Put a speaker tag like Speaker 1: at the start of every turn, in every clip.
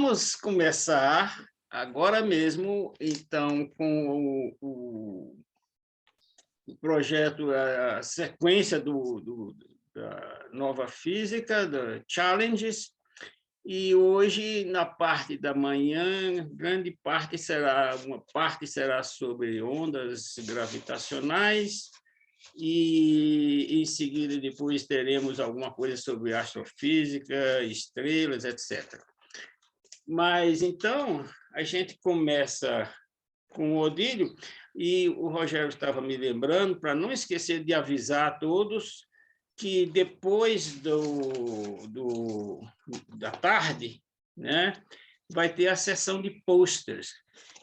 Speaker 1: vamos começar agora mesmo, então, com o projeto, a sequência da nova física, da Challenges, e hoje, na parte da manhã, uma parte será sobre ondas gravitacionais, e, em seguida, depois teremos alguma coisa sobre astrofísica, estrelas, etc. Mas, então, a gente começa com o Odylio, e o Rogério estava me lembrando, para não esquecer de avisar a todos, que depois da tarde, né, vai ter a sessão de posters,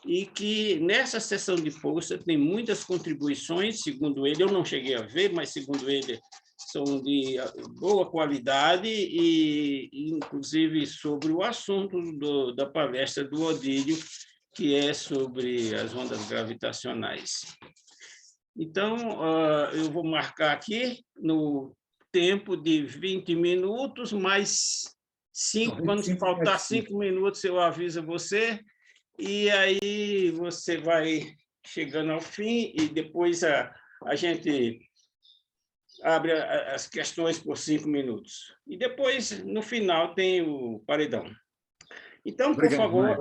Speaker 1: e que nessa sessão de posters tem muitas contribuições, segundo ele, eu não cheguei a ver, mas segundo ele são de boa qualidade, e inclusive sobre o assunto da palestra do Odylio, que é sobre as ondas gravitacionais. Então, eu vou marcar aqui no tempo de 20 minutos, mais 5, quando faltar 5 minutos, eu aviso você, e aí você vai chegando ao fim, e depois a gente abre as questões por 5 minutos. E depois, no final, tem o paredão. Então, por favor,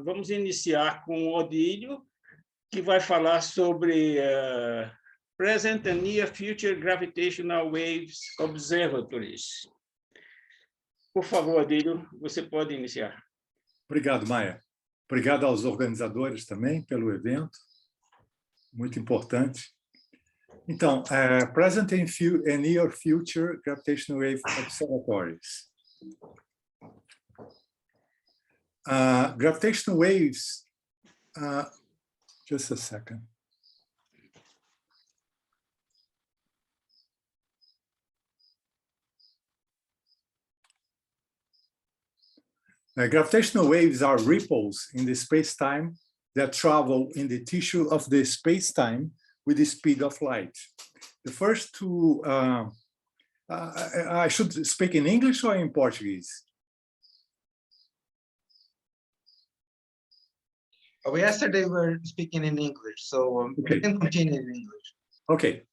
Speaker 1: vamos iniciar com o Odylio, que vai falar sobre Present and Near Future Gravitational Waves Observatories. Por favor, Odylio, você pode iniciar.
Speaker 2: Obrigado, Maia. Obrigado aos organizadores também pelo evento, muito importante. Então, Present and Near Future Gravitational Wave Observatories. Gravitational waves, just a second. Gravitational waves are ripples in the space-time that travel in the tissue of the space-time with the speed of light. The first two, I should speak in English or in Portuguese?
Speaker 3: Yesterday we were speaking in English, so
Speaker 2: okay.
Speaker 3: We can continue in English.
Speaker 2: Okay.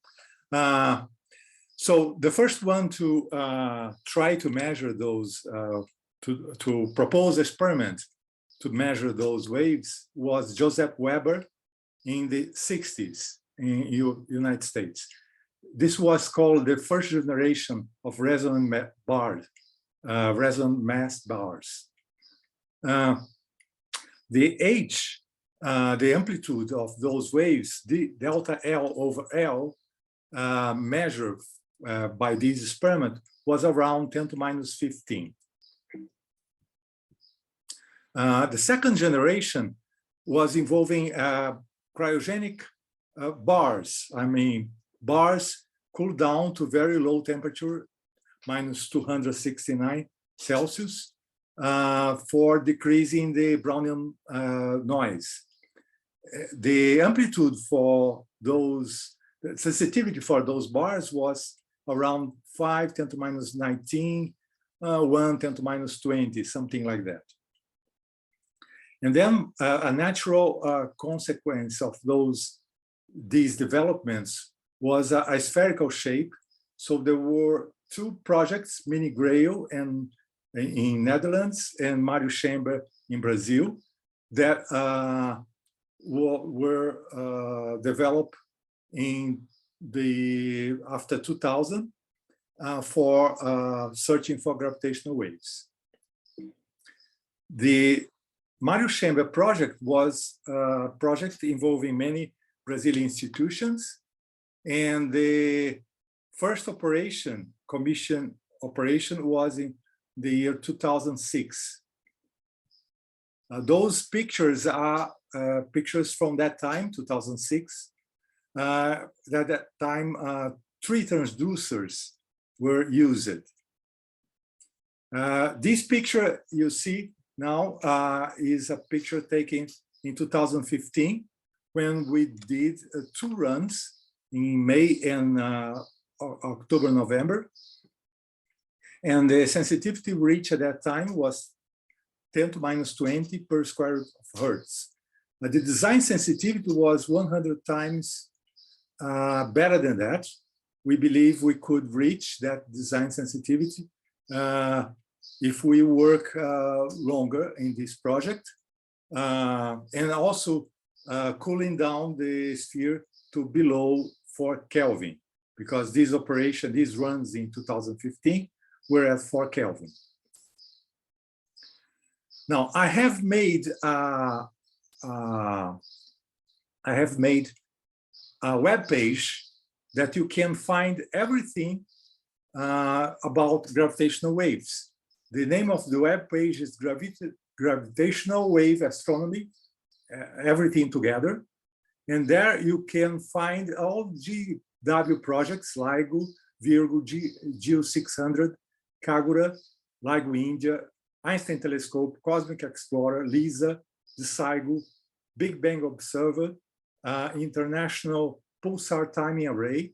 Speaker 2: So the first one to try to measure those, to propose experiments to measure those waves was Joseph Weber in the 60s in United States. This was called the first generation of resonant mass bars. The amplitude of those waves, delta L over L, measured by this experiment was around 10 to minus 15. The second generation was involving cryogenic bars. I mean, bars cooled down to very low temperature, minus 269 Celsius, for decreasing the Brownian noise. The amplitude for those, the sensitivity for those bars was around 5, 10 to minus 19, 1, 10 to minus 20, something like that. And then a natural consequence of these developments was a spherical shape. So there were two projects, Mini Grail in Netherlands and Mário Chamber in Brazil, that were developed after 2000 for searching for gravitational waves. The Mário Chamber project was a project involving many Brazilian institutions, and the first commission operation was in the year 2006. Those pictures are pictures from that time, 2006. At that time, 3 transducers were used. This picture you see now is a picture taken in 2015 when we did 2 runs in May and October, November. And the sensitivity reached at that time was 10 to minus 20 per square of hertz. The design sensitivity was 100 times better than that. We believe we could reach that design sensitivity if we work longer in this project, and also cooling down the sphere to below 4 Kelvin, because this operation, this runs in 2015, we're at 4 Kelvin. Now, I have made a web page that you can find everything about gravitational waves. The name of the web page is Gravitational Wave Astronomy, everything together. And there you can find all GW projects, LIGO, Virgo, GEO600, Kagura, LIGO India, Einstein Telescope, Cosmic Explorer, LISA, the SIGO, Big Bang Observer, International Pulsar Timing Array,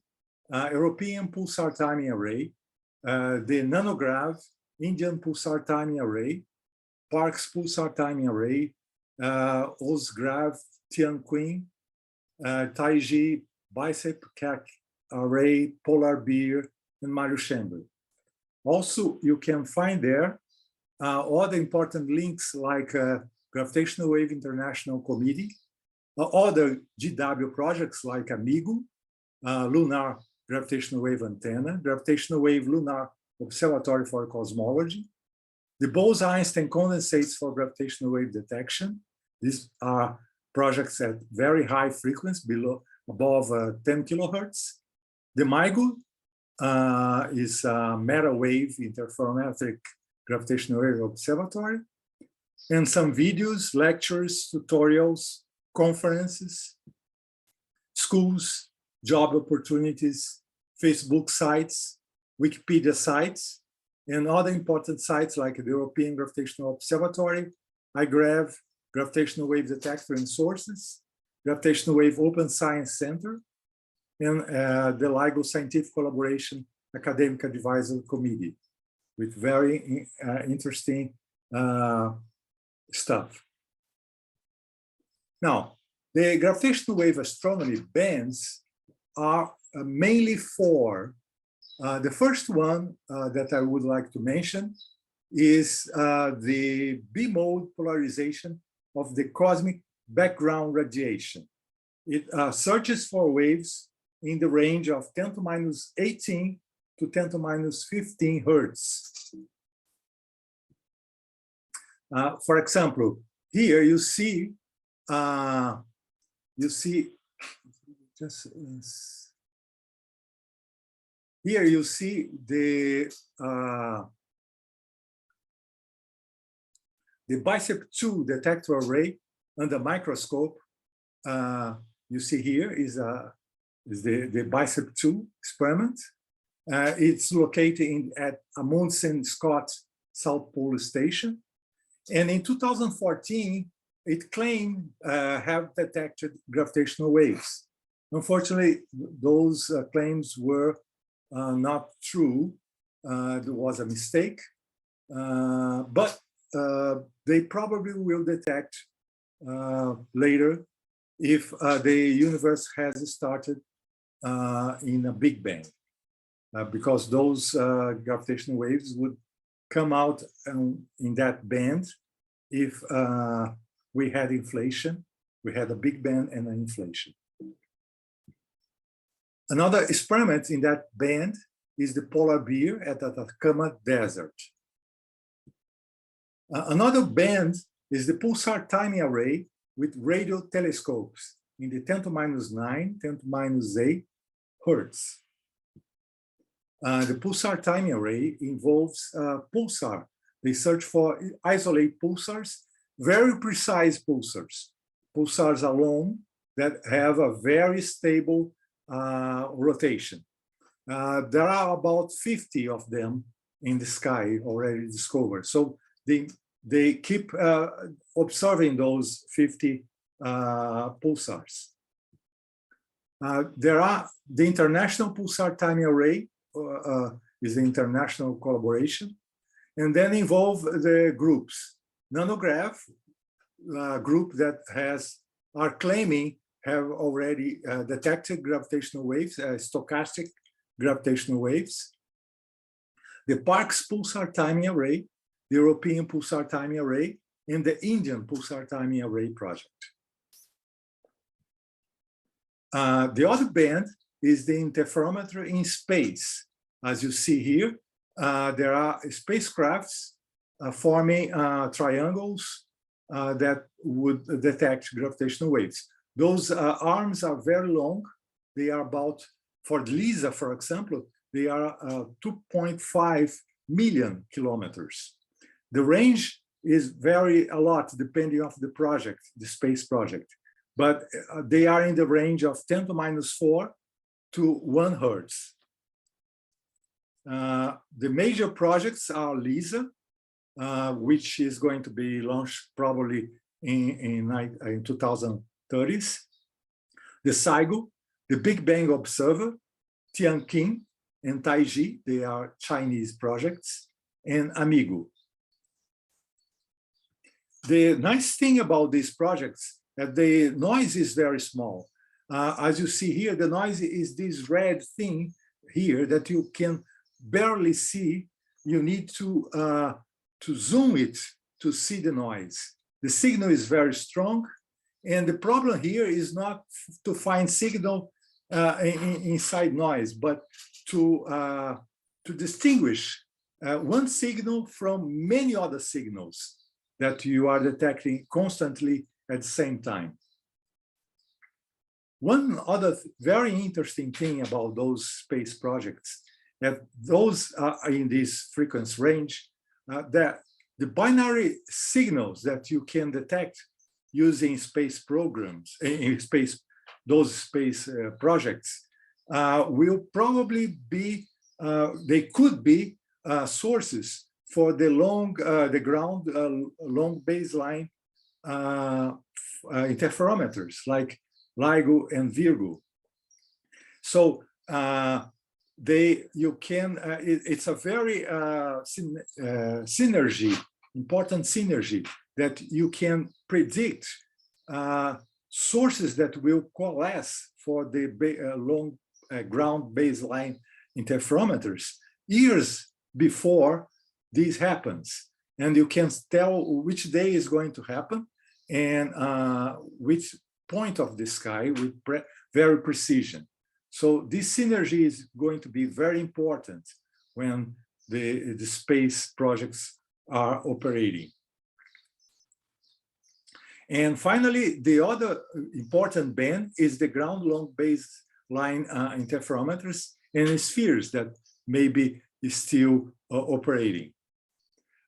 Speaker 2: European Pulsar Timing Array, the Nanograv, Indian Pulsar Timing Array, Parkes Pulsar Timing Array, OSGRAV, Tianquin, Taiji, Bicep Keck Array, Polar Bear, and Mario Chamber. Also, you can find there other important links like Gravitational Wave International Committee, other GW projects like AMIGO, Lunar Gravitational Wave Antenna, Gravitational Wave Lunar Observatory for Cosmology, the Bose-Einstein condensates for gravitational wave detection. These are projects at very high frequency, above 10 kilohertz. The MIGO is a meta-wave interferometric gravitational wave observatory, and some videos, lectures, tutorials, conferences, schools, job opportunities, Facebook sites, Wikipedia sites, and other important sites like the European Gravitational Observatory, iGrav, Gravitational Wave Detector and Sources, Gravitational Wave Open Science Center, and the LIGO Scientific Collaboration Academic Advisory Committee, with very interesting stuff. Now, the gravitational wave astronomy bands are mainly four. The first one that I would like to mention is the B-mode polarization of the cosmic background radiation. It searches for waves in the range of 10 to minus 18 to 10 to minus 15 hertz. For example, here you see here you see the Bicep 2 detector array under microscope. You see here is the Bicep 2 experiment. It's located at Amundsen Scott South Pole Station. And in 2014, it claimed have detected gravitational waves. Unfortunately, those claims were not true. There was a mistake, but they probably will detect later if the universe has started in a Big Bang, because those gravitational waves would come out in that band if we had inflation, we had a Big Bang and an inflation. Another experiment in that band is the Polar Bear at the Atacama Desert. Another band is the Pulsar Timing Array with radio telescopes in the 10 to minus 9, 10 to minus 8 hertz. The Pulsar Timing Array involves pulsar. They search for isolate pulsars, very precise pulsars, pulsars alone that have a very stable rotation. There are about 50 of them in the sky already discovered. So they keep observing those 50 pulsars. There are the International Pulsar Timing Array is the international collaboration, and then involve the groups. Nanograv group that are claiming have already detected gravitational waves, stochastic gravitational waves. The Parkes Pulsar Timing Array, the European Pulsar Timing Array, and the Indian Pulsar Timing Array project. The other band is the interferometer in space. As you see here, there are spacecrafts forming triangles that would detect gravitational waves. Those arms are very long. They are about, for the LISA, for example, they are 2.5 million kilometers. The range is vary a lot depending on the project, the space project, but they are in the range of 10 to minus 4 to 1 hertz. The major projects are LISA, which is going to be launched probably in 2030s. The SIGO, the Big Bang Observer, Tianqin, and Taiji, they are Chinese projects, and Amigo. The nice thing about these projects that the noise is very small. As you see here, the noise is this red thing here that you can barely see. You need to zoom it to see the noise. The signal is very strong, and the problem here is not to find signal inside noise, but to distinguish one signal from many other signals that you are detecting constantly at the same time. One other very interesting thing about those space projects, that those are in this frequency range, that the binary signals that you can detect using space programs, those space projects, will probably be, they could be sources for the ground long baseline interferometers like LIGO and Virgo. So it's a very important synergy that you can predict sources that will coalesce for the long ground baseline interferometers years before this happens. And you can tell which day is going to happen and which point of the sky with very precision. So this synergy is going to be very important when the space projects are operating. And finally, the other important band is the ground long baseline interferometers and spheres that may be still operating.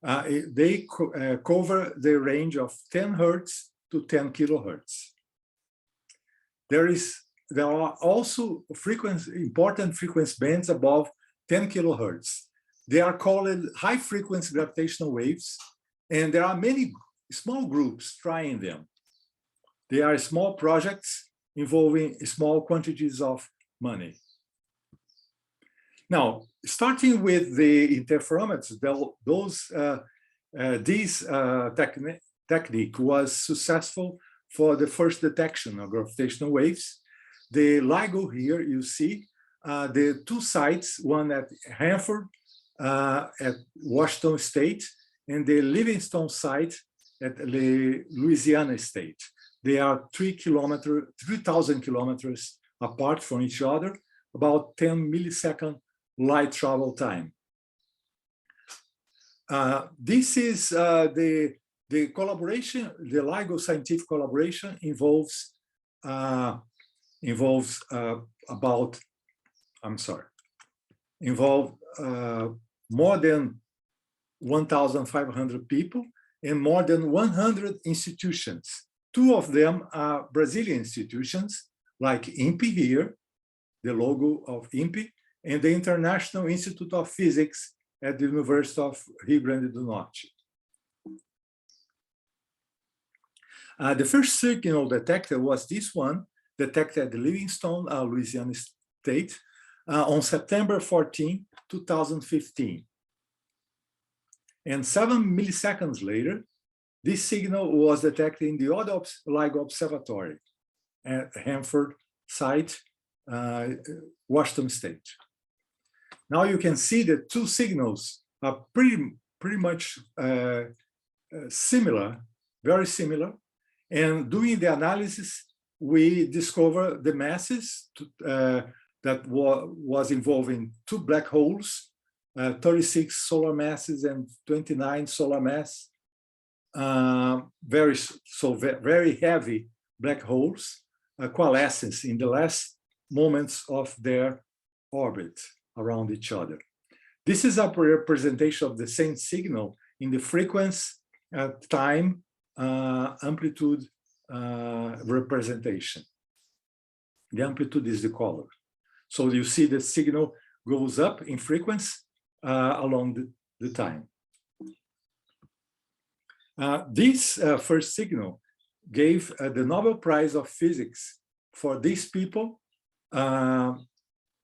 Speaker 2: They cover the range of 10 hertz to 10 kilohertz. There are also important frequency bands above 10 kilohertz. They are called high frequency gravitational waves, and there are many small groups trying them. They are small projects involving small quantities of money. Now, starting with the interferometers, this technique was successful for the first detection of gravitational waves. The LIGO here, you see the two sites, one at Hanford at Washington State, and the Livingston site at the Louisiana State. They are 3,000 kilometers apart from each other, about 10 millisecond light travel time. This is the collaboration, the LIGO scientific collaboration involves more than 1,500 people and more than 100 institutions. Two of them are Brazilian institutions, like INPE here, the logo of INPE, and the International Institute of Physics at the University of Rio Grande do Norte. The first signal detector was this one, detected at Livingston, Louisiana State, on September 14, 2015. And 7 milliseconds later, This signal was detected in the Odylio Observatory at Hanford site, Washington State. Now you can see that two signals are pretty much similar, very similar. And doing the analysis, we discover the masses that was involving two black holes, 36 solar masses and 29 solar mass, very heavy black holes, coalescence in the last moments of their orbit around each other. This is a representation of the same signal in the frequency, time, amplitude representation. The amplitude is the color. So you see the signal goes up in frequency along the time. This first signal gave the Nobel Prize of Physics for these people.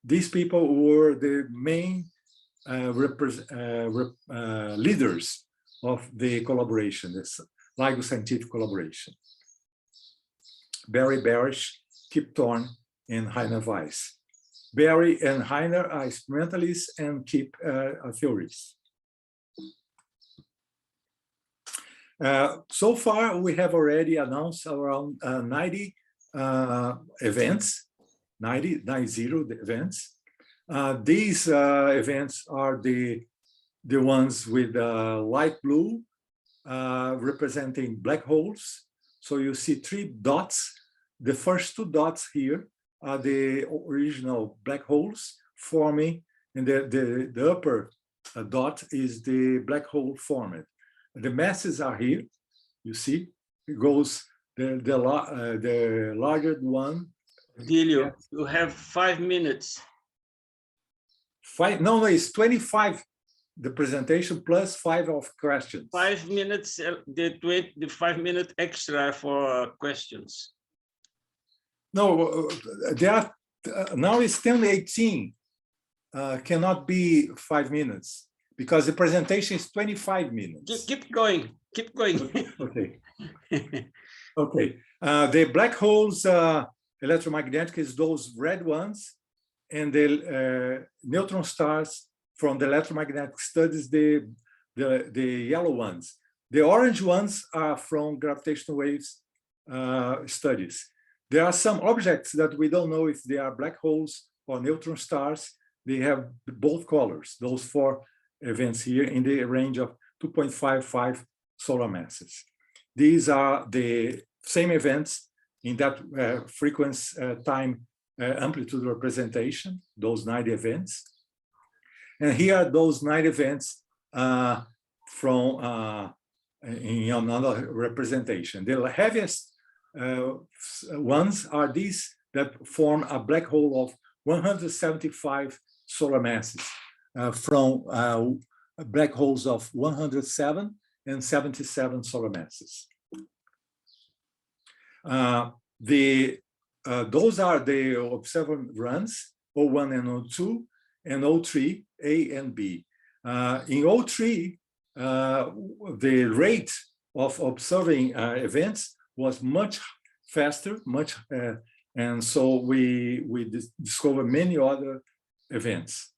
Speaker 2: These people were the main leaders of the collaboration, this LIGO scientific collaboration. Barry Barish, Kip Thorne, and Heiner Weiss. Barry and Heiner are experimentalists and Kip are theorists. So far, we have already announced around 90 events, 90 events. These events are the ones with light blue representing black holes. So you see three dots. The first two dots here are the original black holes forming, and the upper dot is the black hole formed. The masses are here. You see, it goes the larger one.
Speaker 1: Odylio, you have 5 minutes.
Speaker 2: No, it's 25. The presentation plus 5 of questions.
Speaker 1: 5 minutes, the 5 minute extra for questions.
Speaker 2: No, there are, now it's 10:18. Cannot be 5 minutes because the presentation is 25 minutes.
Speaker 1: Keep going, keep going.
Speaker 2: Okay. Okay. The black holes, electromagnetic is those red ones, and the neutron stars from the electromagnetic studies, the yellow ones. The orange ones are from gravitational waves studies. There are some objects that we don't know if they are black holes or neutron stars. They have both colors, those 4 events here in the range of 2.55 solar masses. These are the same events in that frequency, time, amplitude representation, those 90 events. And here are those 9 events from in another representation. The heaviest ones are these that form a black hole of 175 solar masses from black holes of 107 and 77 solar masses. Those are the observer runs, O1 and O2, and O3, A and B. In O3, the rate of observing events was much faster, and so we discovered many other events.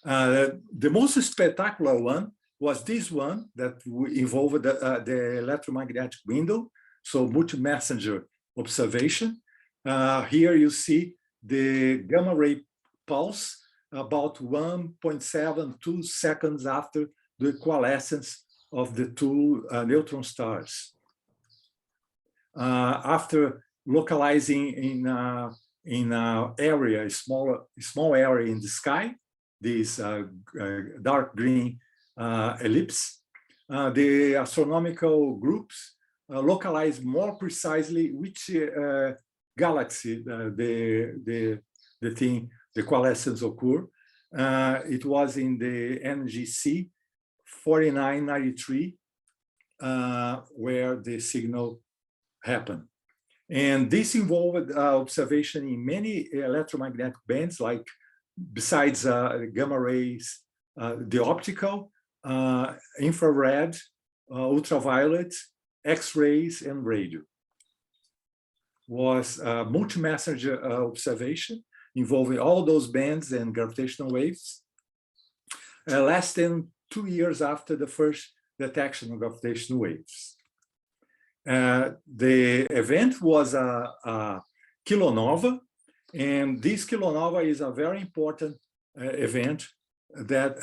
Speaker 2: The most spectacular one was this one that involved the electromagnetic window, so multi-messenger observation. Here you see the gamma ray pulse about 1.72 seconds after the coalescence of the 2 neutron stars. After localizing in an area, a small area in the sky, this dark green ellipse, the astronomical groups localize more precisely which galaxy the coalescence occur. It was in the NGC 4993 where the signal happened. And this involved observation in many electromagnetic bands, like besides gamma rays, the optical, infrared, ultraviolet, X-rays, and radio. Was a multi-messenger observation involving all those bands and gravitational waves, less than 2 years after the first detection of gravitational waves. The event was a kilonova, and this kilonova is a very important event that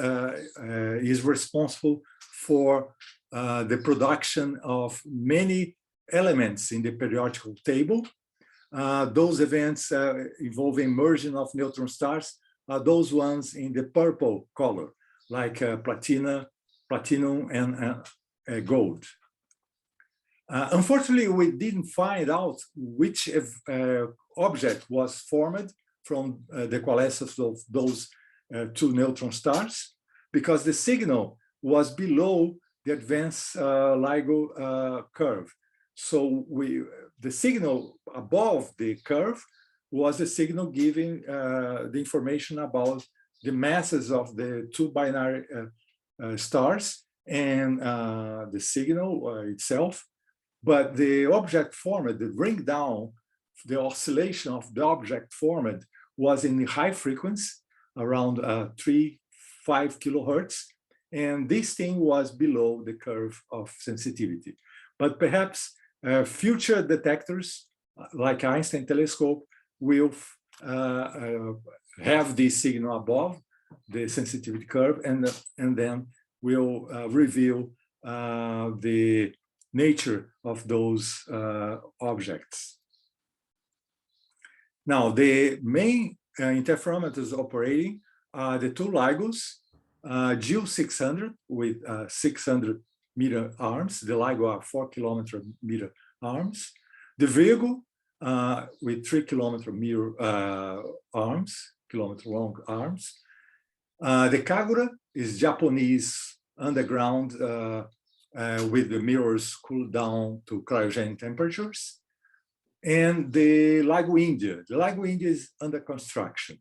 Speaker 2: is responsible for the production of many elements in the periodical table. Those events involving merging of neutron stars are those ones in the purple color, like platinum, and gold. Unfortunately, we didn't find out which object was formed from the coalescence of those two neutron stars, because the signal was below the advanced LIGO curve. So the signal above the curve was the signal giving the information about the masses of the two binary stars and the signal itself. But the object formed, the ring down, the oscillation of the object formed was in the high frequency, around 3-5 kilohertz. And this thing was below the curve of sensitivity. But perhaps future detectors, like Einstein telescope, will have this signal above the sensitivity curve, and then will reveal the nature of those objects. Now, the main interferometers operating are the two LIGOs, GEO 600 with 600-meter arms. The LIGO are 4-kilometer arms. The Virgo with 3-kilometer arms, kilometer-long arms. The Kagura is Japanese underground with the mirrors cooled down to cryogenic temperatures. And the LIGO India. The LIGO India is under construction.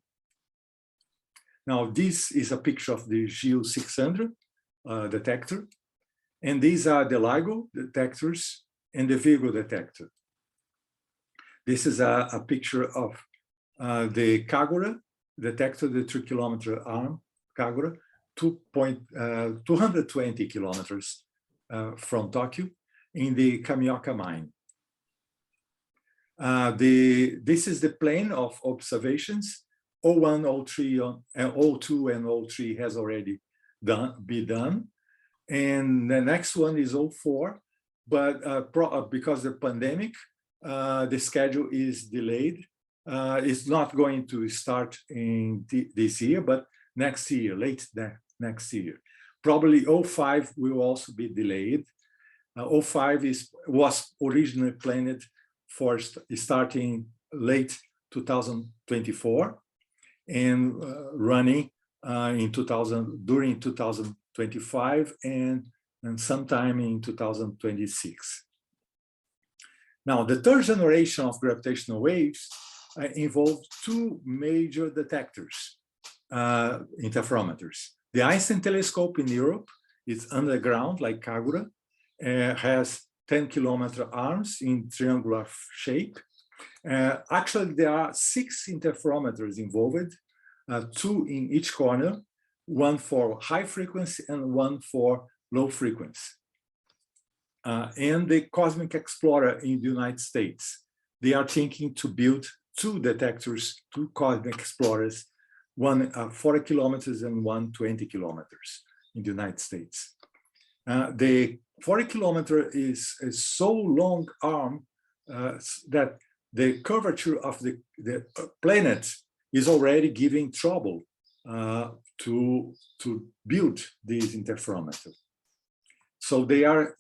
Speaker 2: Now, this is a picture of the GEO 600 detector. And these are the LIGO detectors and the Virgo detector. This is a picture of the Kagura detector, the 3-kilometer arm Kagura, 220 kilometers from Tokyo in the Kamioka mine. This is the plane of observations. 01, 03, 02, and 03 has already been done. And the next one is 04, but because of the pandemic, the schedule is delayed. It's not going to start in this year, but next year, late next year. Probably 05 will also be delayed. 05 was originally planned for starting late 2024 and running during 2025 and sometime in 2026. Now, the third generation of gravitational waves involved two major detectors, interferometers. The Einstein telescope in Europe is underground, like Kagura, has 10-kilometer arms in triangular shape. Actually, there are 6 interferometers involved, 2 in each corner, one for high frequency and one for low frequency. And the Cosmic Explorer in the United States, they are thinking to build 2 detectors, 2 Cosmic Explorers, one 40 kilometers and one 20 kilometers in the United States. The 40 kilometer is a so long arm that the curvature of the planet is already giving trouble to build these interferometers. So they are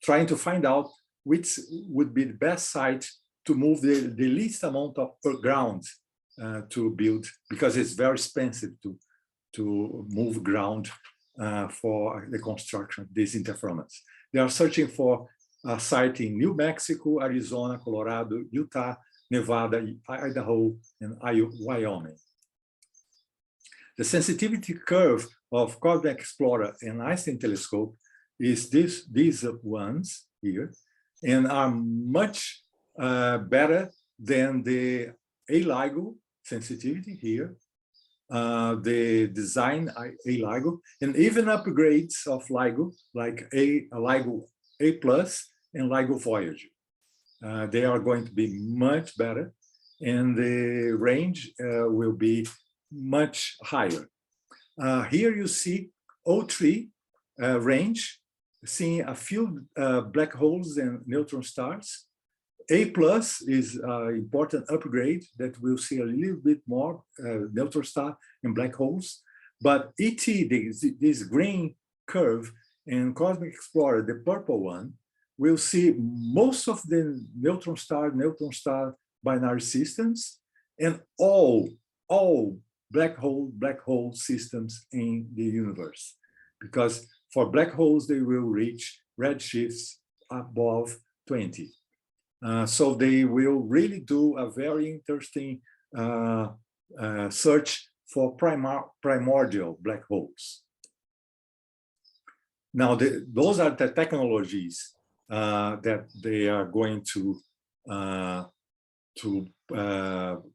Speaker 2: trying to find out which would be the best site to move the least amount of ground to build, because it's very expensive to move ground for the construction of these interferometers. They are searching for a site in New Mexico, Arizona, Colorado, Utah, Nevada, Idaho, and Wyoming. The sensitivity curve of Cosmic Explorer and Einstein telescope is these ones here, and are much better than the A-LIGO sensitivity here, the design A-LIGO, and even upgrades of LIGO, like LIGO A+ and LIGO Voyager. They are going to be much better, and the range will be much higher. Here you see O3 range, seeing a few black holes and neutron stars. A+ is an important upgrade that we'll see a little bit more neutron star and black holes. But ET, this green curve, and Cosmic Explorer, the purple one, we'll see most of the neutron star binary systems, and all black hole systems in the universe. Because for black holes, they will reach redshifts above 20. So they will really do a very interesting search for primordial black holes. Now, those are the technologies that they are going to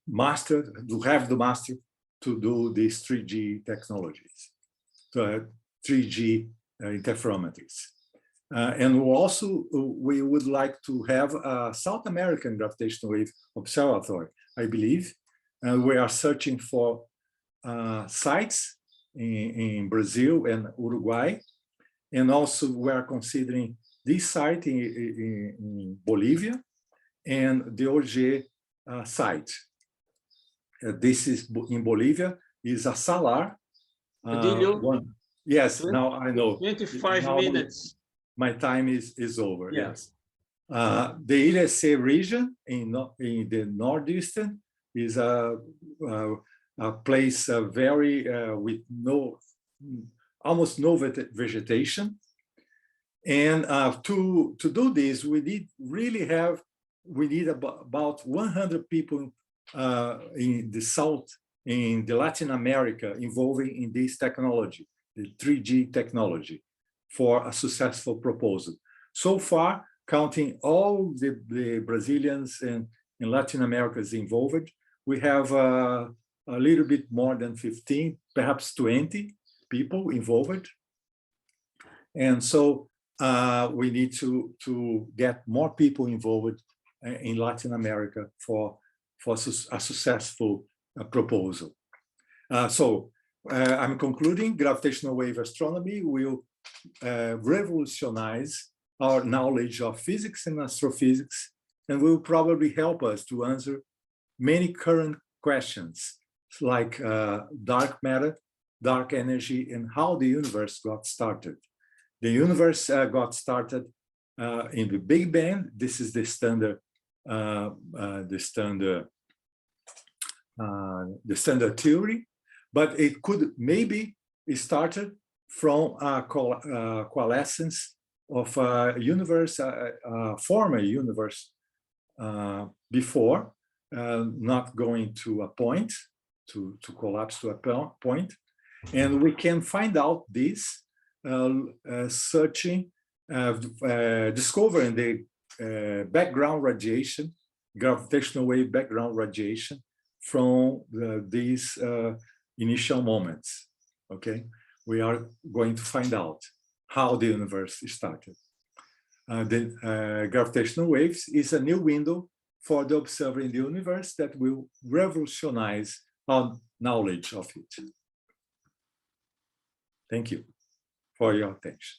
Speaker 2: master, to have the master to do these 3G technologies, 3G interferometries. And also, we would like to have a South American gravitational wave observatory, I believe. And we are searching for sites in Brazil and Uruguay. And also, we are considering this site in Bolivia and the OG site. This is in Bolivia, is a salar.
Speaker 1: Odylio,
Speaker 2: yes, now I know.
Speaker 1: 25 minutes.
Speaker 2: My time is over,
Speaker 1: Yeah.
Speaker 2: yes. The ILSC region in the northeastern is a place very with almost no vegetation. And to do this, we need about 100 people in the South, in the Latin America, involving in this technology, the 3G technology, for a successful proposal. So far, counting all the Brazilians and Latin Americans involved, we have a little bit more than 15, perhaps 20 people involved. And so we need to get more people involved in Latin America for a successful proposal. So I'm concluding. Gravitational wave astronomy will revolutionize our knowledge of physics and astrophysics, and will probably help us to answer many current questions like dark matter, dark energy, and how the universe got started. The universe got started in the Big Bang. This is the standard theory, but it could maybe started from a coalescence of a universe, former universe before, not going to a point, to collapse to a point. And we can find out this searching, discovering the background radiation, gravitational wave background radiation from these initial moments, okay? We are going to find out how the universe started. The gravitational waves is a new window for the observer in the universe that will revolutionize our knowledge of it. Thank you for your attention.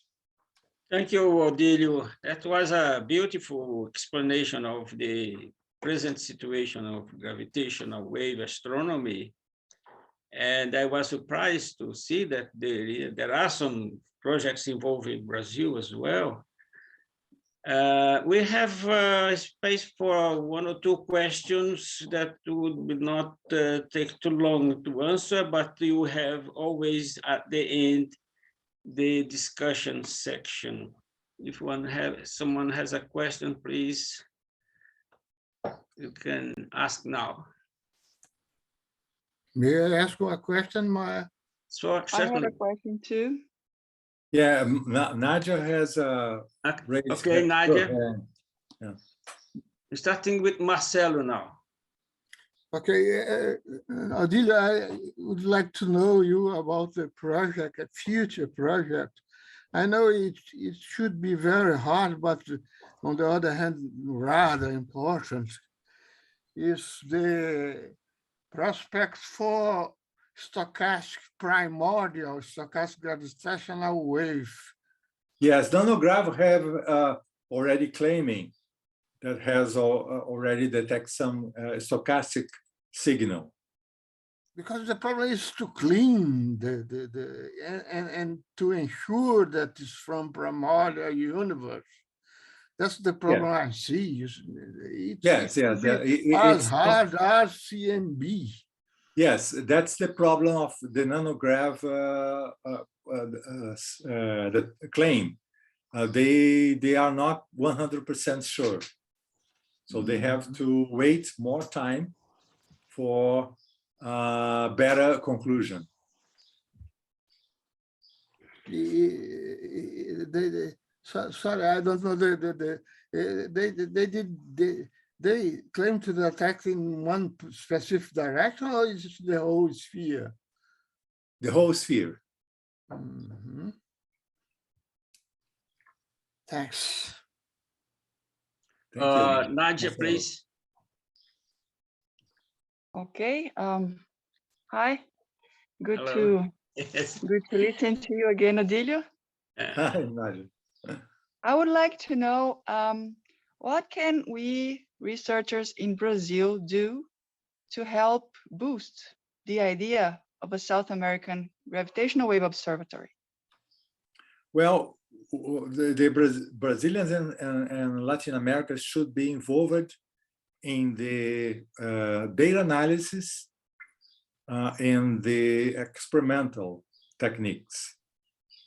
Speaker 1: Thank you, Odylio. That was a beautiful explanation of the present situation of gravitational wave astronomy. And I was surprised to see that there are some projects involving Brazil as well. We have space for one or two questions that would not take too long to answer, but you have always at the end the discussion section. If someone has a question, please, you can ask now.
Speaker 4: May I ask a question, Maya?
Speaker 1: So
Speaker 4: I have a question too.
Speaker 2: Yeah, Nadia has raised
Speaker 1: okay,
Speaker 2: her
Speaker 1: Nadia.
Speaker 2: hand. Yeah.
Speaker 1: Starting with Marcelo now.
Speaker 5: Okay, Odylio, I would like to know you about the project, a future project. I know it should be very hard, but on the other hand, rather important, is the prospects for stochastic primordial, stochastic gravitational wave.
Speaker 2: Yes, Nanograv have already claiming that has already detect some stochastic signal.
Speaker 5: Because the problem is to clean and to ensure that it's from primordial universe. That's the problem I see.
Speaker 2: Yes, yes.
Speaker 5: As hard as CMB.
Speaker 2: Yes, that's the problem of the Nanograv the claim. They are not 100% sure. So they have to wait more time for better conclusion.
Speaker 5: Sorry, I don't know. They claim to detect in one specific direction, or is it the whole sphere?
Speaker 2: The whole sphere.
Speaker 5: Mm-hmm. Thanks.
Speaker 2: Thank you.
Speaker 1: Nadia, please.
Speaker 4: Okay. Hi. Good
Speaker 1: Hello.
Speaker 4: to listen to you again, Odylio.
Speaker 2: Hi, Nadia.
Speaker 4: I would like to know what can we researchers in Brazil do to help boost the idea of a South American gravitational wave observatory?
Speaker 2: Well, the Brazilians and Latin America should be involved in the data analysis and the experimental techniques.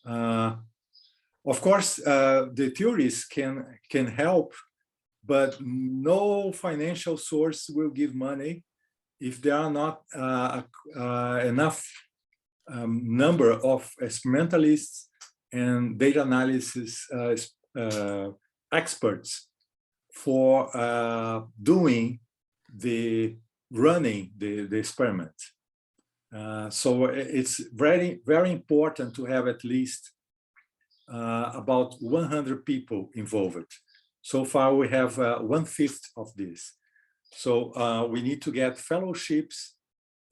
Speaker 2: Of course, the theories can help, but no financial source will give money if there are not enough number of experimentalists and data analysis experts for running the experiment. So it's very, very important to have at least about 100 people involved. So far, we have 1/5 of this. So we need to get fellowships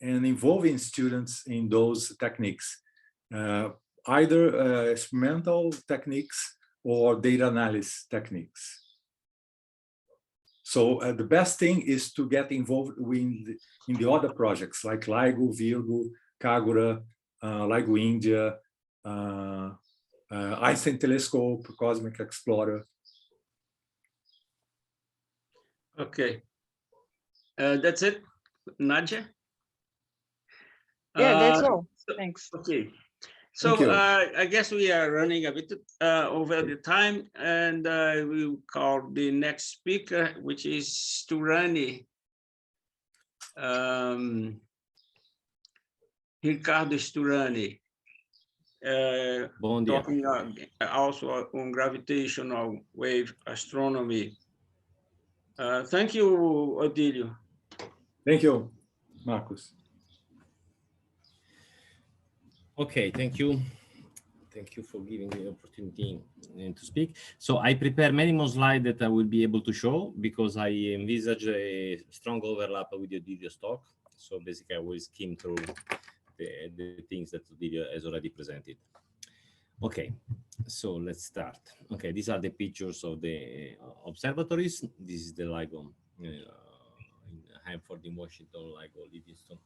Speaker 2: and involving students in those techniques, either experimental techniques or data analysis techniques. So the best thing is to get involved in the other projects like LIGO, Virgo, Kagura, LIGO India, Einstein Telescope, Cosmic Explorer.
Speaker 1: Okay. That's it, Nadia?
Speaker 4: Yeah, that's all. Thanks.
Speaker 1: Okay. So I guess we are running a bit over the time, and we will call the next speaker, which is Sturani. Riccardo Sturani. Talking also on gravitational wave astronomy. Thank you, Odylio.
Speaker 2: Thank you, Marcus.
Speaker 6: Okay, thank you. Thank you for giving me the opportunity to speak. So I prepare many more slides that I will be able to show because I envisage a strong overlap with Odylio's talk. So basically I will skim through the things that Odylio has already presented. Okay, so let's start. Okay, these are the pictures of the observatories. This is the LIGO in Hanford in Washington, LIGO Livingston,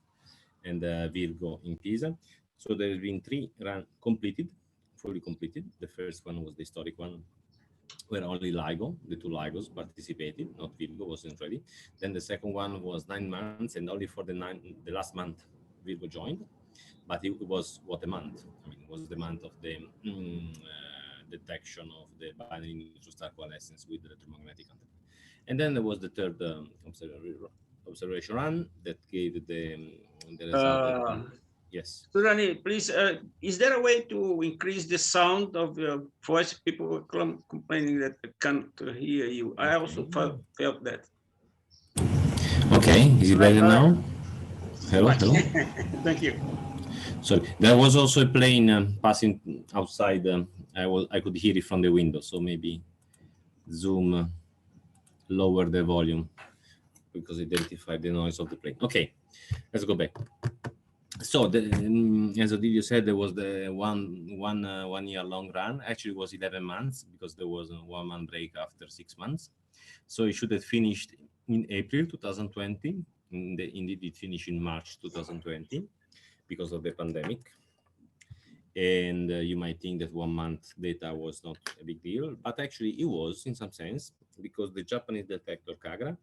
Speaker 6: and Virgo in Pisa. So there have been 3 fully completed. The first one was the historic one, where only LIGO, the 2 LIGOs participated, not Virgo wasn't ready. Then the second one was 9 months, and only for the last month Virgo joined. But it was what a month. I mean, it was the month of the detection of the binary neutron star coalescence with the electromagnetic entropy. And then there was the third observation run that gave the result. Yes.
Speaker 1: Sturani, please, is there a way to increase the sound of your voice? People were complaining that they can't hear you. I also felt that.
Speaker 6: Okay, is it better now? Hello,
Speaker 1: Much.
Speaker 6: hello.
Speaker 1: Thank you.
Speaker 6: Sorry, there was also a plane passing outside. I could hear it from the window, so maybe Zoom lower the volume because it identified the noise of the plane. Okay, let's go back. So, as Odylio said, there was the one year long run. Actually, it was 11 months because there was a 1 month break after 6 months. So it should have finished in April 2020. Indeed, it finished in March 2020 because of the pandemic. And you might think that 1 month data was not a big deal, but actually it was in some sense, because the Japanese detector Kagra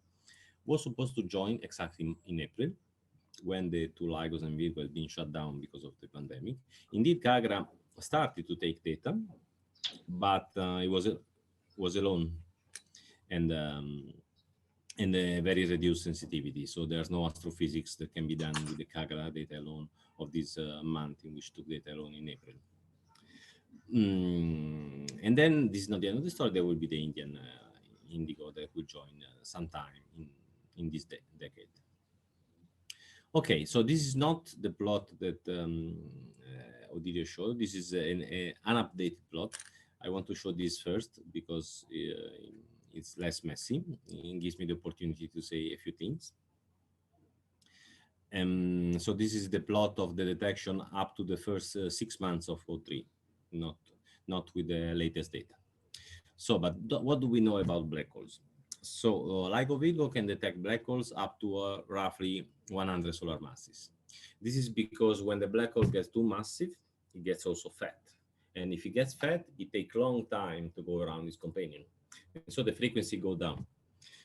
Speaker 6: was supposed to join exactly in April, when the two LIGOs and Virgo had been shut down because of the pandemic. Indeed, Kagra started to take data, but it was alone and a very reduced sensitivity. So there's no astrophysics that can be done with the Kagra data alone of this month in which took data alone in April. And then this is not the end of the story. There will be the Indian Indigo that will join sometime in this decade. Okay, so this is not the plot that Odylio showed. This is an unupdated plot. I want to show this first because it's less messy. It gives me the opportunity to say a few things. So this is the plot of the detection up to the first 6 months of O3, not with the latest data. So, but what do we know about black holes? So LIGO Virgo can detect black holes up to roughly 100 solar masses. This is because when the black hole gets too massive, it gets also fat. And if it gets fat, it takes a long time to go around its companion. And so the frequency goes down.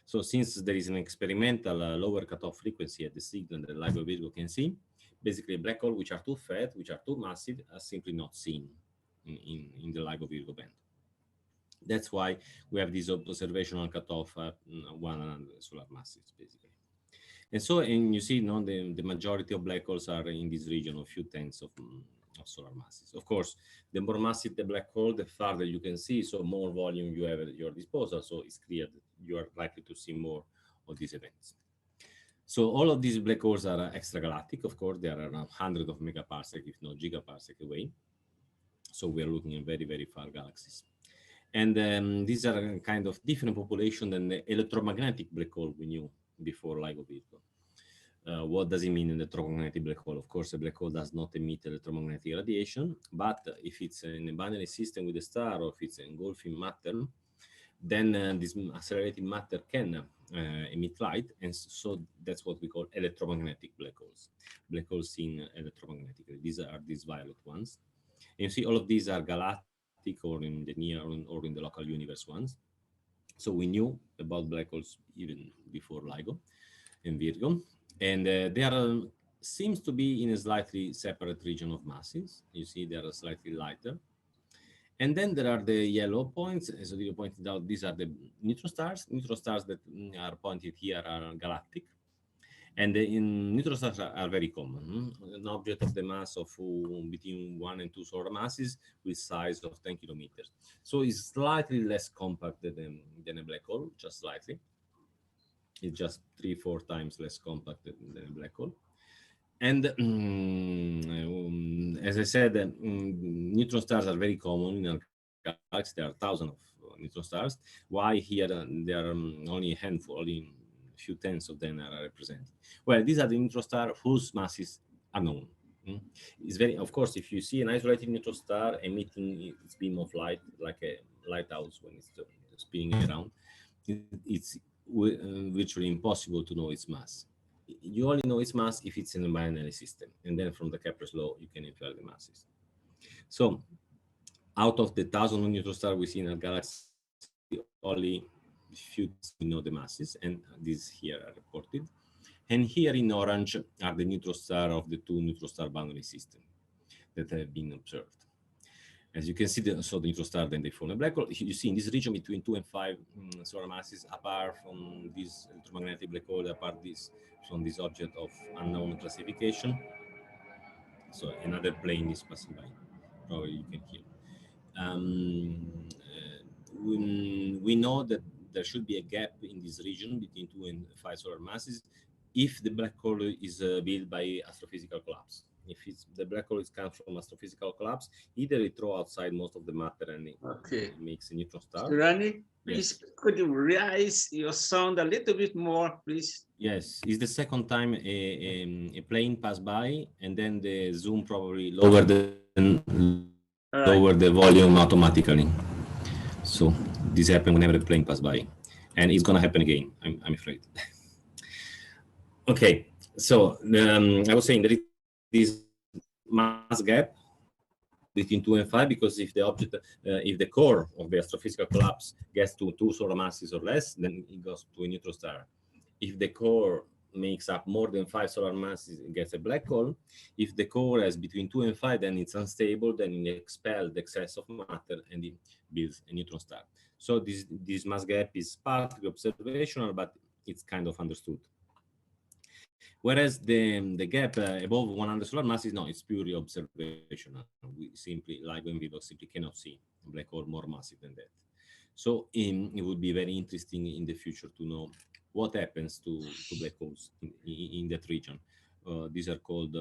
Speaker 6: So since there is an experimental lower cutoff frequency at the signal that LIGO Virgo can see, basically black holes which are too fat, which are too massive, are simply not seen in the LIGO Virgo band. That's why we have this observational cutoff at 100 solar masses, basically. And so, and you see, the majority of black holes are in this region of few tenths of solar masses. Of course, the more massive the black hole, the farther you can see, so more volume you have at your disposal. So it's clear that you are likely to see more of these events. So all of these black holes are extragalactic. Of course, they are around hundreds of megaparsec, if not gigaparsec away. So we are looking at very, very far galaxies. And these are a kind of different population than the electromagnetic black hole we knew before LIGO Virgo. What does it mean an electromagnetic black hole? Of course, a black hole does not emit electromagnetic radiation, but if it's in a binary system with a star, or if it's engulfing matter, then this accelerated matter can emit light, and so that's what we call electromagnetic black holes seen electromagnetically. These are these violet ones. And you see all of these are galactic, or in the near or in the local universe ones. So we knew about black holes even before LIGO and Virgo, and they are seems to be in a slightly separate region of masses. You see they are slightly lighter. And then there are the yellow points. As Odylio pointed out, these are the neutron stars. Neutron stars that are pointed here are galactic. And in neutron stars are very common. An object of the mass of between 1 and 2 solar masses with size of 10 kilometers. So it's slightly less compact than a black hole, just slightly. It's just 3-4 times less compact than a black hole. And as I said, neutron stars are very common in our galaxy. There are thousands of neutron stars. Why here there are only a handful, only few tenths of them are represented? Well, these are the neutron stars whose masses are known. It's very, of course, if you see an isolated neutron star emitting its beam of light like a lighthouse when it's spinning around, it's virtually impossible to know its mass. You only know its mass if it's in a binary system, and then from the Kepler's law you can infer the masses. So out of the 1,000 neutron stars we see in our galaxy, only few we know the masses, and these here are reported. And here in orange are the neutron stars of the 2 neutron star boundary systems that have been observed. As you can see, so the neutron star, then they form a black hole. You see in this region between 2 and 5 solar masses, apart from this electromagnetic black hole, apart from this object of unknown classification, So another plane is passing by. Probably you can hear. We know that there should be a gap in this region between 2 and 5 solar masses if the black hole is built by astrophysical collapse. If the black hole is come from astrophysical collapse, either it throws outside most of the matter and it makes a neutron star.
Speaker 1: Sturani,
Speaker 6: Yes.
Speaker 1: please, could you raise your sound a little bit more, please?
Speaker 6: Yes, it's the second time a plane passed by, and then the zoom probably lower the volume automatically. So this happens whenever the plane passes by, and it's gonna happen again, I'm afraid. Okay, so I was saying there is this mass gap between 2 and 5, because if the object, if the core of the astrophysical collapse gets to 2 solar masses or less, then it goes to a neutron star. If the core makes up more than 5 solar masses, it gets a black hole. If the core has between 2 and 5, then it's unstable, then it expels the excess of matter and it builds a neutron star. So this mass gap is partly observational, but it's kind of understood. Whereas the gap above 100 solar masses, no, it's purely observational. We simply, LIGO in vivo, simply cannot see a black hole more massive than that. So it would be very interesting in the future to know what happens to black holes in that region. These are called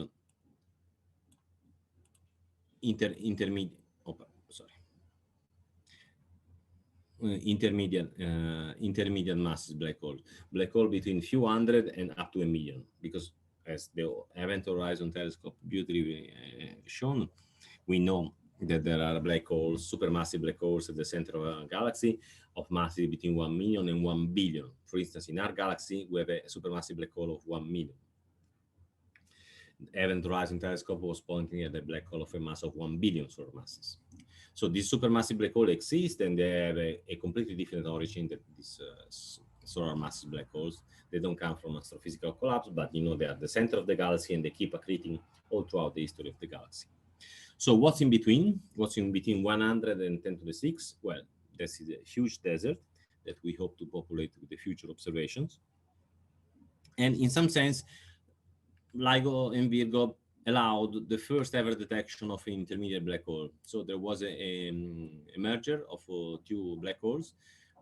Speaker 6: intermediate masses black hole between few hundred and up to 1 million, because as the Event Horizon Telescope beautifully shown, we know that there are black holes, supermassive black holes at the center of a galaxy of masses between 1 million and 1 billion. For instance, in our galaxy, we have a supermassive black hole of 1 million. The Event Horizon Telescope was pointing at a black hole of a mass of 1 billion solar masses. So these supermassive black holes exist, and they have a completely different origin than these solar massive black holes. They don't come from astrophysical collapse, but you know, they are the center of the galaxy and they keep accreting all throughout the history of the galaxy. So what's in between? What's in between 100 and 10 to the 6? Well, this is a huge desert that we hope to populate with the future observations. And in some sense, LIGO and Virgo allowed the first ever detection of an intermediate black hole. So there was a merger of 2 black holes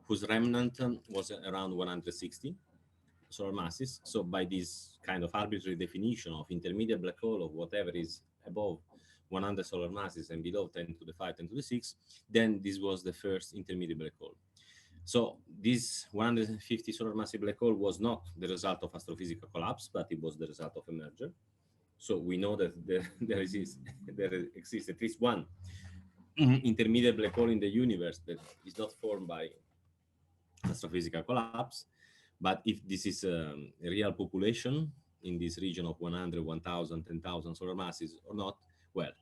Speaker 6: whose remnant was around 160 solar masses. So by this kind of arbitrary definition of intermediate black hole of whatever is above 100 solar masses and below 10 to the 5, 10 to the 6, then this was the first intermediate black hole. So this 150 solar massive black hole was not the result of astrophysical collapse, but it was the result of a merger. So we know that there exists at least one intermediate black hole in the universe that is not formed by astrophysical collapse. But if this is a real population in this region of 100, 1,000, 10,000 solar masses or not, well,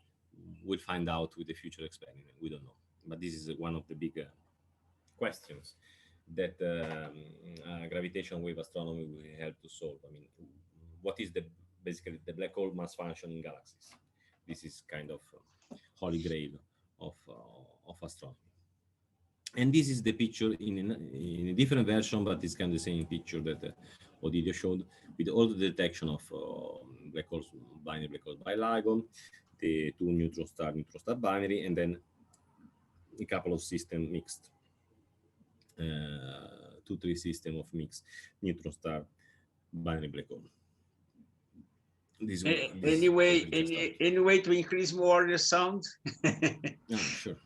Speaker 6: we'll find out with the future experiment. We don't know. But this is one of the big questions that gravitational wave astronomy will help to solve. I mean, what is basically the black hole mass function in galaxies? This is kind of holy grail of astronomy. And this is the picture in a different version, but it's kind of the same picture that Odylio showed, with all the detection of black holes, binary black holes by LIGO, the 2 neutron star binary, and then a couple of system mixed, 2-3 system of mixed neutron star binary black hole.
Speaker 1: Any way to increase more the sound?
Speaker 6: No, sure.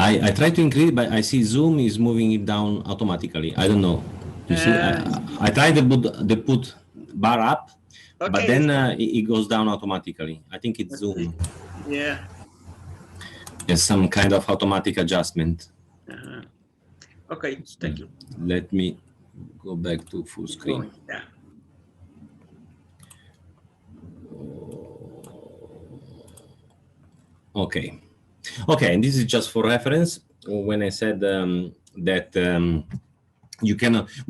Speaker 6: I try to increase, but I see Zoom is moving it down automatically. I don't know. You see, I tried to put bar up, okay, but then it goes down automatically. I think it's Zoom.
Speaker 1: Yeah.
Speaker 6: There's some kind of automatic adjustment.
Speaker 1: Okay, thank you.
Speaker 6: Let me go back to full screen.
Speaker 1: Yeah.
Speaker 6: Okay. Okay, and this is just for reference. When I said that we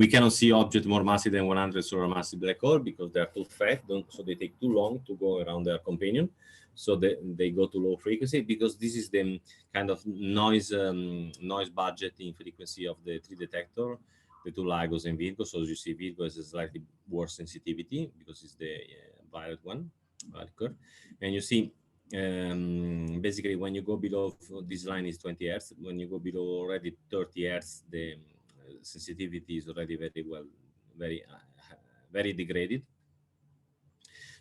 Speaker 6: cannot see objects more massive than 100 solar massive black hole because they are too fat, so they take too long to go around their companion. So they go to low frequency, because this is the kind of noise budget in frequency of the 3 detector the two LIGOs and Virgo. So as you see, Virgo has a slightly worse sensitivity because it's the violet one, violet curve. And you see, basically, when you go below, this line is 20 Hertz. When you go below already 30 Hertz, the sensitivity is already very degraded.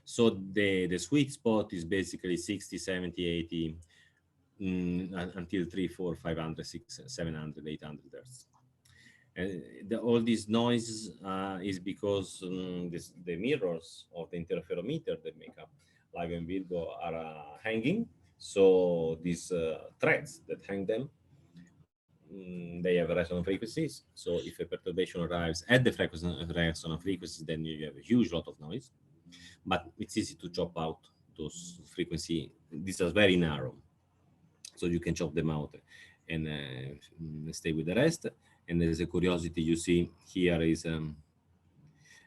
Speaker 6: So the sweet spot is basically 60, 70, 80, until 3, 4, 500, 600, 700, 800 Hertz. And all this noise is because the mirrors of the interferometer that make up LIGO and Virgo are hanging. So these threads that hang them, they have resonant frequencies. So if a perturbation arrives at the resonant frequencies, then you have a huge lot of noise. But it's easy to chop out those frequencies. These are very narrow, so you can chop them out and stay with the rest. And as a curiosity, you see here is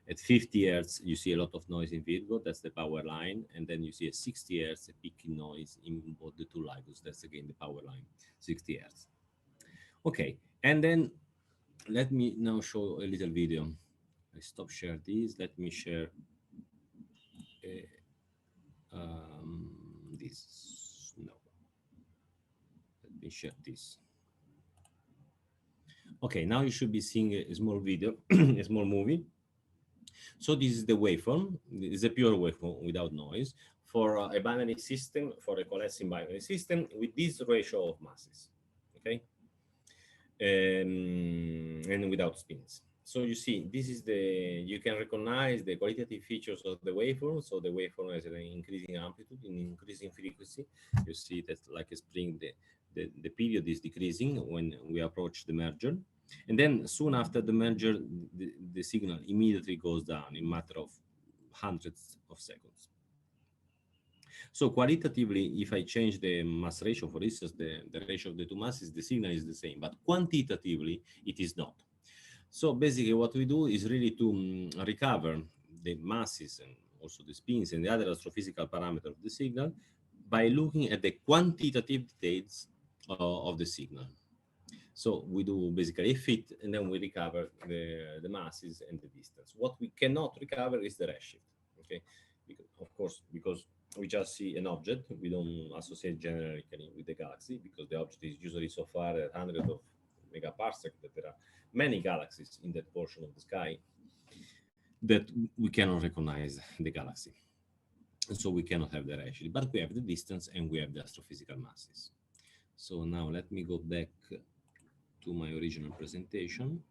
Speaker 6: at 50 Hertz, you see a lot of noise in Virgo. That's the power line. And then you see a 60 Hertz, a peak in noise in both the two LIGOs. That's again the power line, 60 Hertz. Okay, and then let me now show a little video. I stop share this. Let me share this. No. Let me share this. Okay, now you should be seeing a small video, a small movie. So this is the waveform. It's a pure waveform without noise for a binary system, for a coalescing binary system with this ratio of masses, okay? And without spins. So you see, this is you can recognize the qualitative features of the waveform. So the waveform has an increasing amplitude, an increasing frequency. You see that like a spring, the period is decreasing when we approach the merger. And then soon after the merger, the signal immediately goes down in a matter of hundreds of seconds. So qualitatively, if I change the mass ratio, for instance, the ratio of the two masses, the signal is the same, but quantitatively, it is not. So basically what we do is really to recover the masses and also the spins and the other astrophysical parameters of the signal by looking at the quantitative details of the signal. So we do basically a fit, and then we recover the masses and the distance. What we cannot recover is the redshift, okay? Because, of course, because we just see an object, we don't associate generically with the galaxy, because the object is usually so far at hundreds of megaparsec that there are many galaxies in that portion of the sky that we cannot recognize the galaxy. And so we cannot have the redshift, but we have the distance and we have the astrophysical masses. So now let me go back to my original presentation,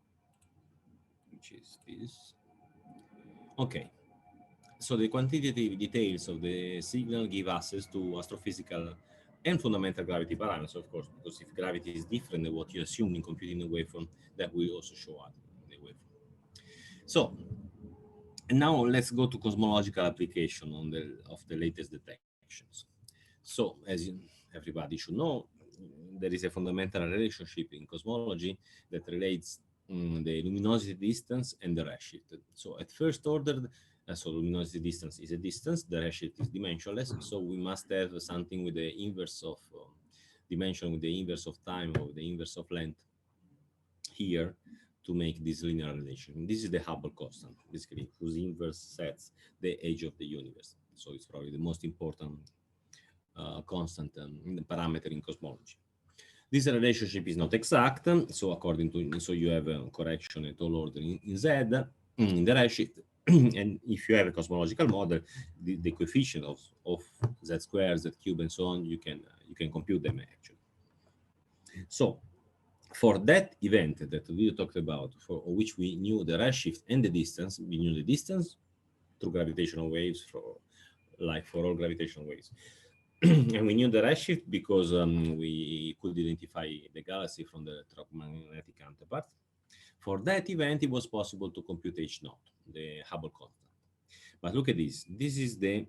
Speaker 6: which is this. Okay, so the quantitative details of the signal give access to astrophysical and fundamental gravity parameters, of course, because if gravity is different than what you assume in computing the waveform, that will also show up in the waveform. So, and now let's go to cosmological application of the latest detections. So, as everybody should know, there is a fundamental relationship in cosmology that relates the luminosity distance and the redshift. So at first order, so luminosity distance is a distance, the redshift is dimensionless, so we must have something with the inverse of dimension, with the inverse of time, or the inverse of length here to make this linear relation. This is the Hubble constant, basically, whose inverse sets the age of the universe. So it's probably the most important constant parameter in cosmology. This relationship is not exact, so according to, so you have a correction at all order in Z, in the redshift, and if you have a cosmological model, the coefficient of Z squared, Z cube, and so on, you can compute them actually. So for that event that we talked about, for which we knew the redshift and the distance, we knew the distance through gravitational waves, for all gravitational waves. And we knew the redshift because we could identify the galaxy from the electromagnetic counterpart. For that event, it was possible to compute H0, the Hubble constant. But look at this. This is the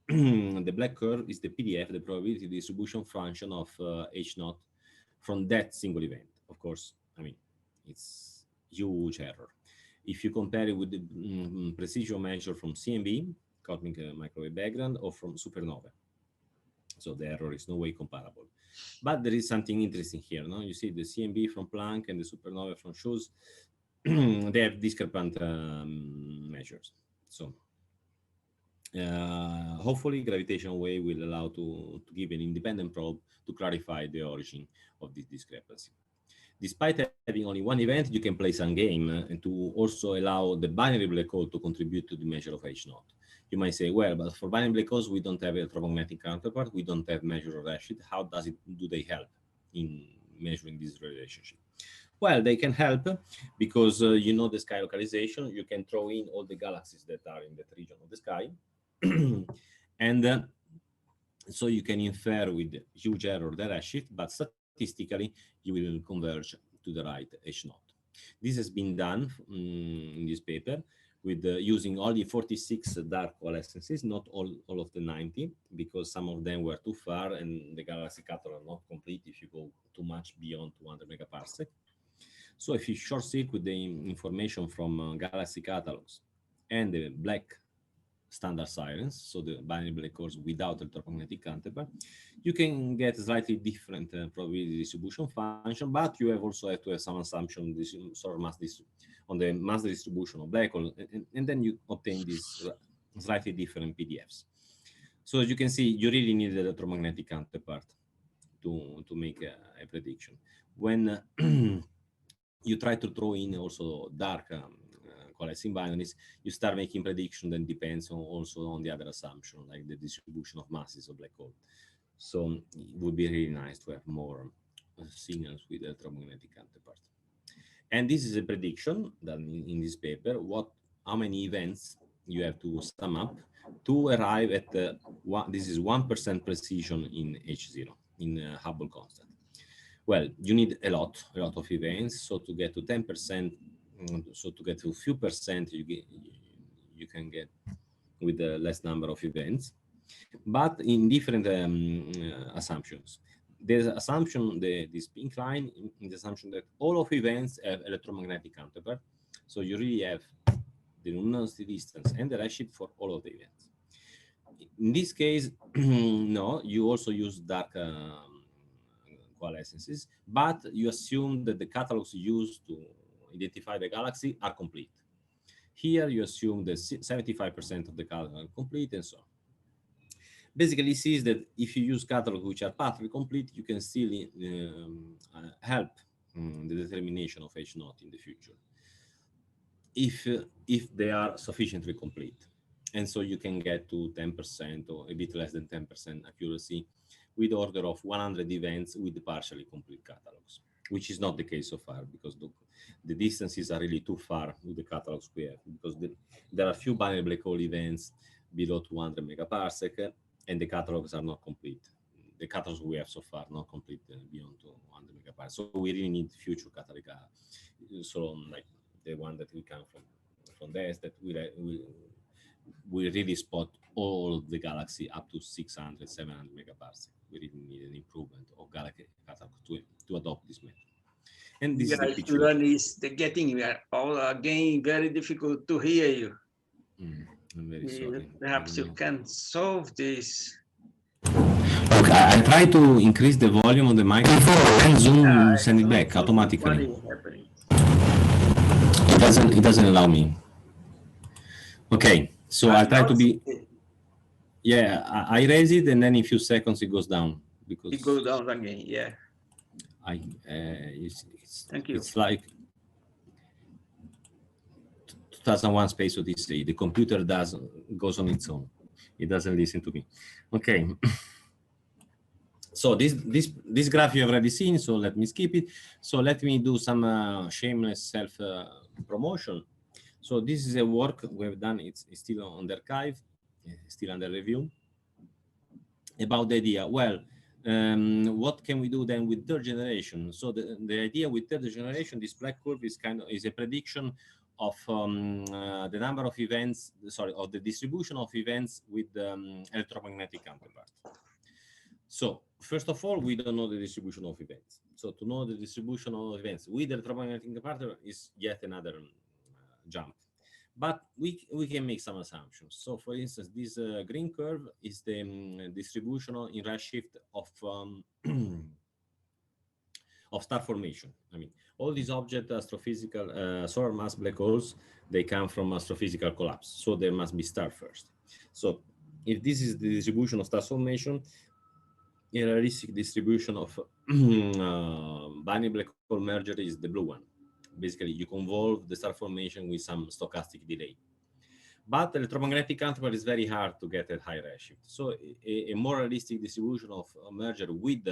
Speaker 6: the black curve is the PDF, the probability distribution function of H0 from that single event. Of course, I mean, it's huge error. If you compare it with the precision measure from CMB, cosmic microwave background, or from supernova. So the error is no way comparable. But there is something interesting here. No? You see the CMB from Planck and the supernova from Schultz, they have discrepant measures. So hopefully gravitational wave will allow to give an independent probe to clarify the origin of this discrepancy. Despite having only one event, you can play some game and to also allow the binary black hole to contribute to the measure of H0. You might say, well, but for binary black holes, we don't have electromagnetic counterpart, we don't have measure of redshift. How do they help in measuring this relationship? Well, they can help because you know the sky localization. You can throw in all the galaxies that are in that region of the sky. And so you can infer with huge error the redshift, but statistically, you will converge to the right H0. This has been done in this paper with using only 46 dark coalescences, not all of the 90, because some of them were too far and the galaxy catalog are not complete if you go too much beyond 200 megaparsec. So if you short circuit the information from galaxy catalogs and the black standard sirens, so the binary black holes without electromagnetic counterpart, you can get a slightly different probability distribution function, but you also have to have some assumption on the mass distribution of black hole, and then you obtain these slightly different PDFs. So as you can see, you really need the electromagnetic counterpart to make a prediction. When you try to throw in also dark coalescing binaries, you start making prediction that depends also on the other assumption, like the distribution of masses of black hole. So it would be really nice to have more signals with electromagnetic counterpart. And this is a prediction done in this paper, how many events you have to sum up to arrive at this is 1% precision in H0, in Hubble constant. Well, you need a lot of events. So to get to 10%, so to get to a few percent, you can get with the less number of events, but in different assumptions. There's assumption, this pink line, in the assumption that all of events have electromagnetic counterpart. So you really have the luminosity distance and the redshift for all of the events. In this case, no, you also use dark coalescences, but you assume that the catalogs used to identify the galaxy are complete. Here you assume that 75% of the catalog are complete and so on. Basically, it says that if you use catalogs which are partly complete, you can still help the determination of H0 in the future, if they are sufficiently complete. And so you can get to 10% or a bit less than 10% accuracy with order of 100 events with partially complete catalogs, which is not the case so far because the distances are really too far with the catalogs we have, because there are few binary black hole events below 200 megaparsec and the catalogs are not complete. The catalogs we have so far not complete beyond 200 megaparsec. So we really need future catalog, so like the one that we come from this, that we really spot all the galaxy up to 600, 700 megaparsec. We really need an improvement of galaxy catalog to adopt this method. And this is the picture.
Speaker 1: Sturani, is getting all again very difficult to hear you.
Speaker 6: I'm very sorry.
Speaker 1: Perhaps you can solve this.
Speaker 6: Okay, I try to increase the volume of the microphone and Zoom send it back automatically. It doesn't allow me. Okay, so I try to be. Yeah, I raise it and then in a few seconds it goes down because
Speaker 1: it goes down again. Yeah.
Speaker 6: Thank you. It's like 2001 Space Odyssey. The computer goes on its own. It doesn't listen to me. Okay. So this graph you have already seen, so let me skip it. So let me do some shameless self promotion. So this is a work we have done. It's still on the archive, still under review. About the idea, well, what can we do then with third generation? So the idea with third generation, this black curve is a prediction of the number of events, of the distribution of events with electromagnetic counterpart. So first of all, we don't know the distribution of events. So to know the distribution of events with electromagnetic counterpart is yet another jump. But we can make some assumptions. So for instance, this green curve is the distribution in redshift of star formation. I mean, all these objects, astrophysical, solar mass black holes, they come from astrophysical collapse. So there must be star first. So if this is the distribution of star formation, a realistic distribution of binary black hole merger is the blue one. Basically, you convolve the star formation with some stochastic delay. But electromagnetic counterpart is very hard to get at high redshift. So a more realistic distribution of merger with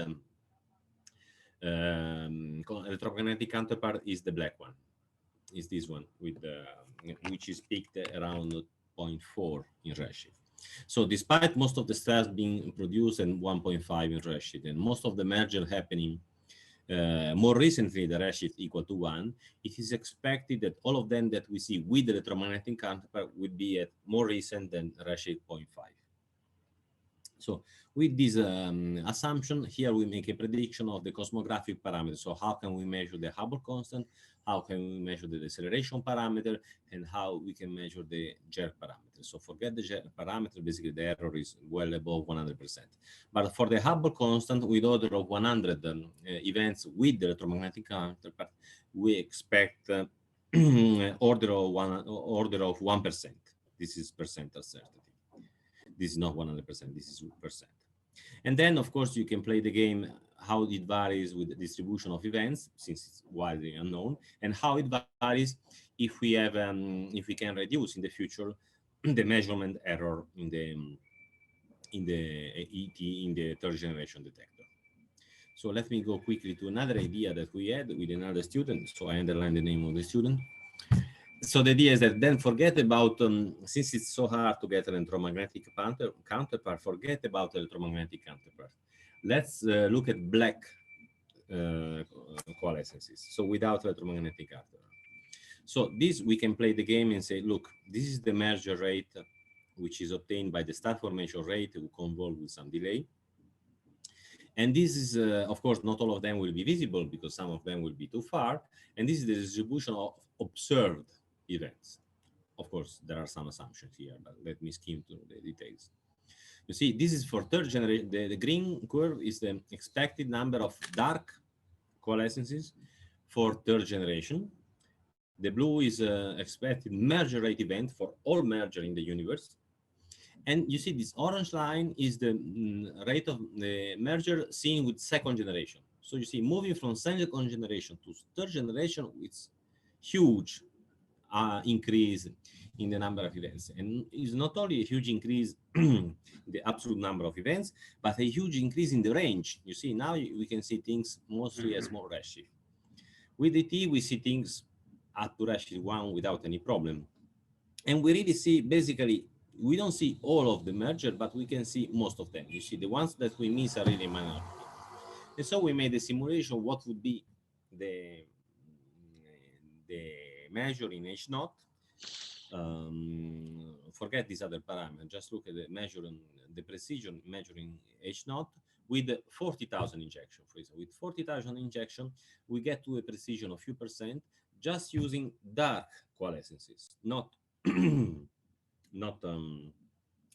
Speaker 6: electromagnetic counterpart is the black one, is this one, with which is peaked around 0.4 in redshift. So despite most of the stars being produced in 1.5 in redshift and most of the merger happening more recently, the redshift equal to 1, it is expected that all of them that we see with the electromagnetic counterpart would be at more recent than redshift 0.5. So with this assumption, here we make a prediction of the cosmographic parameters. So how can we measure the Hubble constant? How can we measure the deceleration parameter? And how we can measure the jerk parameter? So forget the jerk parameter, basically the error is well above 100%. But for the Hubble constant, with order of 100 events with the electromagnetic counterpart, we expect order of 1%. This is percent certainty. This is not 100%, this is percent. And then, of course, you can play the game, how it varies with the distribution of events, since it's widely unknown, and how it varies if we have, if we can reduce in the future the measurement error in the third generation detector. So let me go quickly to another idea that we had with another student. So I underline the name of the student. So the idea is that then forget about, since it's so hard to get an electromagnetic counterpart, forget about electromagnetic counterpart. Let's look at black coalescences, so without electromagnetic counterpart. So this, we can play the game and say, look, this is the merger rate, which is obtained by the star formation rate, we convolve with some delay. And this is, of course, not all of them will be visible because some of them will be too far. And this is the distribution of observed events. Of course, there are some assumptions here, but let me skim through the details. You see, this is for third generation. The green curve is the expected number of dark coalescences for third generation. The blue is expected merger rate event for all merger in the universe. And you see this orange line is the rate of the merger seen with second generation. So you see, moving from second generation to third generation, it's huge increase in the number of events. And it's not only a huge increase in the absolute number of events, but a huge increase in the range. You see, now we can see things mostly as more redshift. With ET, we see things up to redshift 1 without any problem. And we really see, basically, we don't see all of the merger, but we can see most of them. You see, the ones that we miss are really minority. And so we made a simulation, what would be the measure in H0. Forget these other parameters, just look at the measure and the precision measuring H0 with 40,000 injection. For example, with 40,000 injection, we get to a precision of few percent just using dark coalescences, not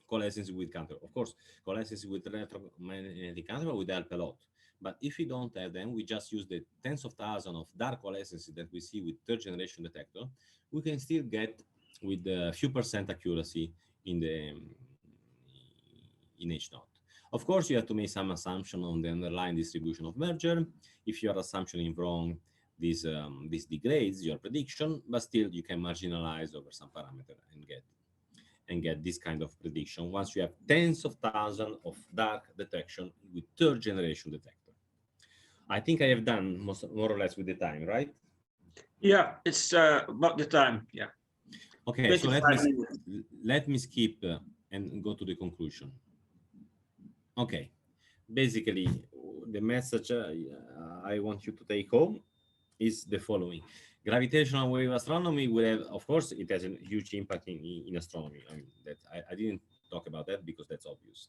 Speaker 6: coalescence with counter. Of course, coalescence with electromagnetic counterpart would help a lot. But if we don't have them, we just use the tens of thousands of dark coalescences that we see with third generation detector, we can still get with a few percent accuracy in H0. Of course, you have to make some assumption on the underlying distribution of merger. If your assumption is wrong, this degrades your prediction, but still you can marginalize over some parameter and get this kind of prediction once you have tens of thousands of dark detection with third generation detector. I think I have done more or less with the time, right?
Speaker 1: Yeah, it's about the time. Yeah.
Speaker 6: Okay, so let me skip and go to the conclusion. Okay, basically the message I want you to take home is the following. Gravitational wave astronomy will have, of course, it has a huge impact in astronomy. I mean, that I didn't talk about that because that's obvious.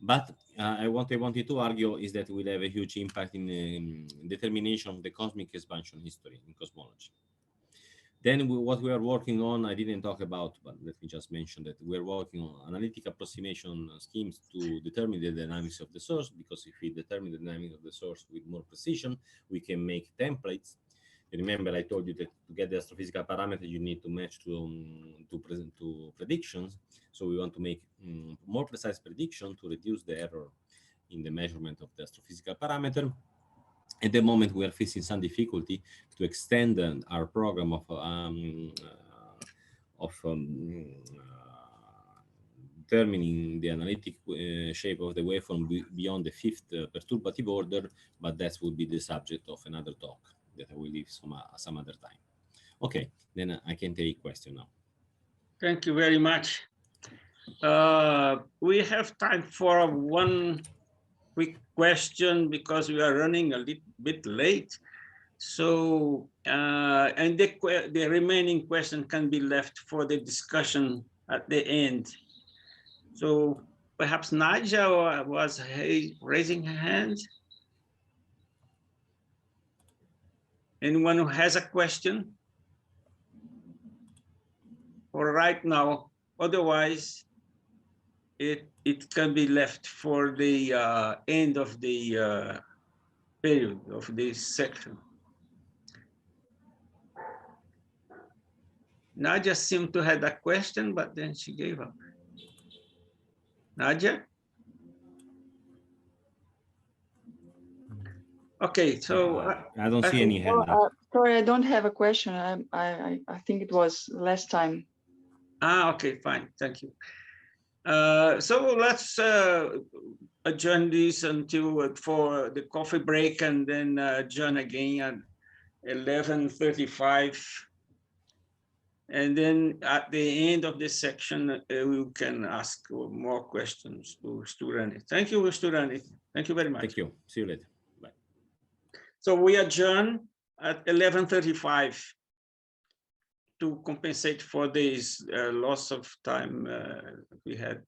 Speaker 6: But I wanted to argue is that we'll have a huge impact in the determination of the cosmic expansion history in cosmology. Then what we are working on, I didn't talk about, but let me just mention that we're working on analytic approximation schemes to determine the dynamics of the source, because if we determine the dynamics of the source with more precision, we can make templates. Remember, I told you that to get the astrophysical parameter, you need to match to predictions. So we want to make more precise prediction to reduce the error in the measurement of the astrophysical parameter. At the moment, we are facing some difficulty to extend our program of determining the analytic shape of the waveform beyond the fifth perturbative order, but that would be the subject of another talk that I will leave some other time. Okay, then I can take question now.
Speaker 1: Thank you very much. We have time for one quick question because we are running a little bit late. So, and the remaining question can be left for the discussion at the end. So perhaps Nadia was raising her hand. Anyone who has a question? For right now, otherwise it can be left for the end of the period of this section. Nadia seemed to have a question, but then she gave up. Nadia? Okay, so
Speaker 6: I don't see any hand.
Speaker 4: Sorry, I don't have a question. I think it was last time.
Speaker 1: Ah, okay, fine, thank you. So let's adjourn this until for the coffee break, and then adjourn again at 11:35. And then at the end of this section, we can ask more questions to Sturani. Thank you, Sturani. Thank you very much.
Speaker 6: Thank you. See you later. Bye.
Speaker 1: So we adjourn at 11:35 to compensate for this loss of time we had.